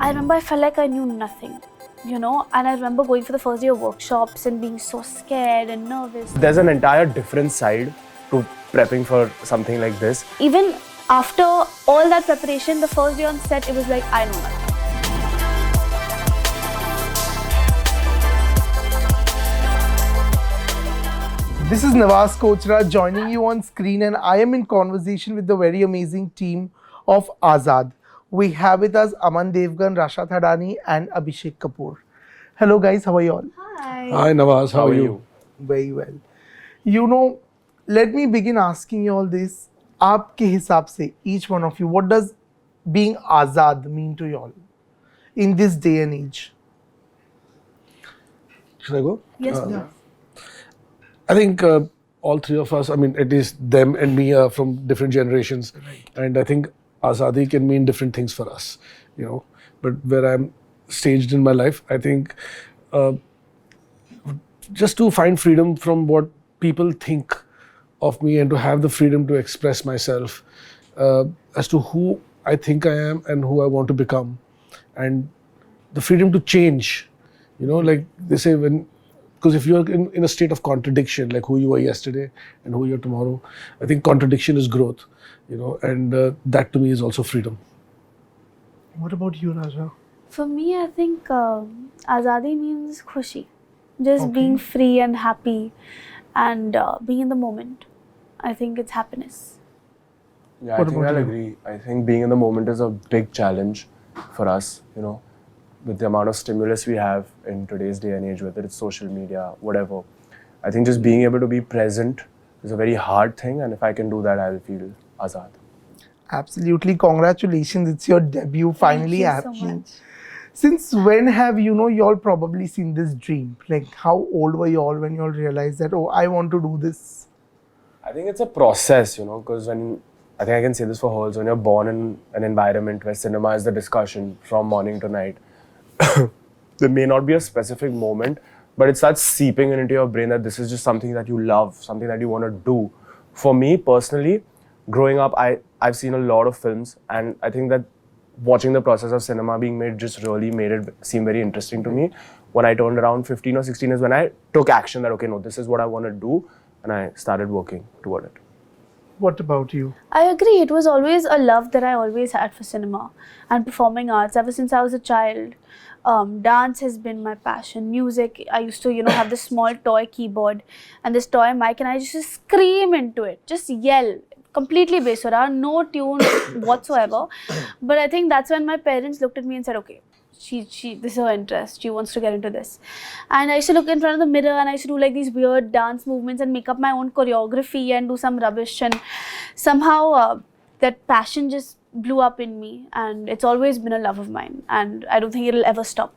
I remember I felt like I knew nothing, and I remember going for the first day of workshops and being so scared and nervous. There's an entire different side to prepping for something like this. Even after all that preparation, the first day on set, it was like, I know nothing. This is Nawaz Kochra joining you on screen, and I am in conversation with the very amazing team of Azaad. We have with us Ajay Devgn, Rasha Thadani and Abhishek Kapoor. Hello guys, how are you all? Hi. Hi Nawaz, how are you? Very well. Let me begin asking you all this. आपके हिसाब से, each one of you, what does being Azaad mean to you all in this day and age? Should I go? Yes, please. I think all three of us, at least them and me are from different generations. Right. And I think Azadi can mean different things for us, But where I'm staged in my life, I think just to find freedom from what people think of me and to have the freedom to express myself as to who I think I am and who I want to become. And the freedom to change, like they say because if you're in a state of contradiction, like who you were yesterday and who you're tomorrow, I think contradiction is growth, and that to me is also freedom. What about you, Raja? For me, I think Azadi means khushi. Just being free and happy and being in the moment. I think it's happiness. Yeah, I think I'll agree. I think being in the moment is a big challenge for us, with the amount of stimulus we have in today's day and age, whether it's social media, whatever. I think just being able to be present is a very hard thing, and if I can do that, I'll feel Azaad. Absolutely. Congratulations. It's your debut finally Thank you so happening. much. Since when have you all probably seen this dream? Like how old were you all when you all realized that, oh, I want to do this? I think it's a process, because I think I can say this for holes, when you're born in an environment where cinema is the discussion from morning to night, there may not be a specific moment, but it starts seeping into your brain that this is just something that you love, something that you want to do. For me personally, growing up, I've seen a lot of films, and I think that watching the process of cinema being made just really made it seem very interesting to me. When I turned around 15 or 16 is when I took action that, okay, no, this is what I want to do, and I started working toward it. What about you? I agree. It was always a love that I always had for cinema and performing arts ever since I was a child. Dance has been my passion. Music, I used to, have this small toy keyboard and this toy mic, and I used to scream into it, just yell. Completely besura, no tune whatsoever. But I think that's when my parents looked at me and said, okay, this is her interest, she wants to get into this. And I used to look in front of the mirror and I used to do like these weird dance movements and make up my own choreography and do some rubbish, and somehow that passion just blew up in me, and it's always been a love of mine, and I don't think it'll ever stop.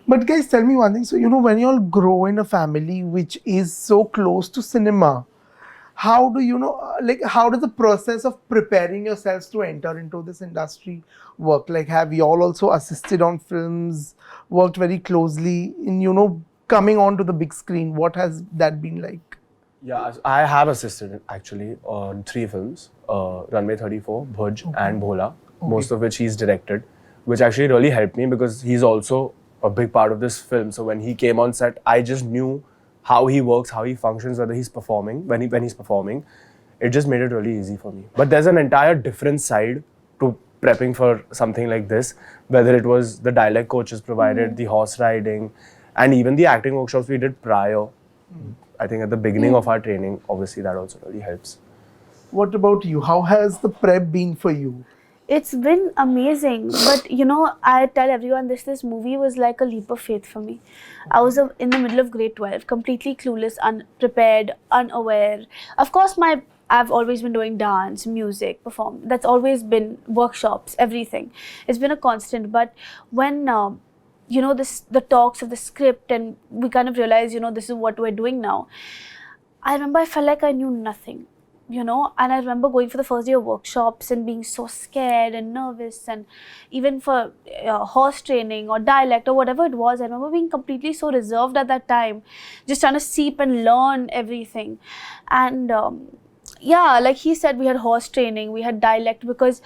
But guys, tell me one thing. So, when you all grow in a family which is so close to cinema, how do how does the process of preparing yourselves to enter into this industry work? Like, have you all also assisted on films, worked very closely in, coming onto the big screen? What has that been like? Yeah, I have assisted actually on 3 films, Runway 34, Bhuj and Bhola, most of which he's directed, which actually really helped me because he's also a big part of this film. So when he came on set, I just knew how he works, how he functions, whether he's performing, when he's performing. It just made it really easy for me. But there's an entire different side to prepping for something like this, whether it was the dialect coaches provided, the horse riding, and even the acting workshops we did prior. I think at the beginning of our training, obviously that also really helps. What about you? How has the prep been for you? It's been amazing, but I tell everyone this movie was like a leap of faith for me. I was in the middle of grade 12, completely clueless, unprepared, unaware. Of course, I've always been doing dance, music, perform. That's always been workshops, everything. It's been a constant. But when the talks of the script and we kind of realized, this is what we're doing now. I remember I felt like I knew nothing. And I remember going for the first day of workshops and being so scared and nervous, and even for horse training or dialect or whatever it was, I remember being completely so reserved at that time, just trying to seep and learn everything. And yeah, like he said, we had horse training, we had dialect because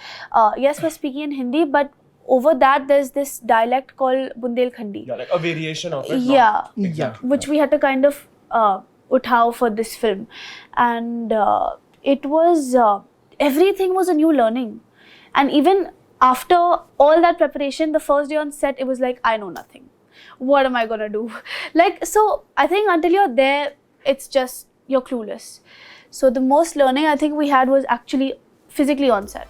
yes, we're speaking in Hindi, but over that there's this dialect called Bundelkhandi. Yeah, like a variation of it. Yeah. Exactly. Which we had to kind of uthao for this film, and it was everything was a new learning, and even after all that preparation, the first day on set, it was like, I know nothing. What am I gonna do? Like, so I think until you're there, it's just you're clueless. So the most learning I think we had was actually physically on set.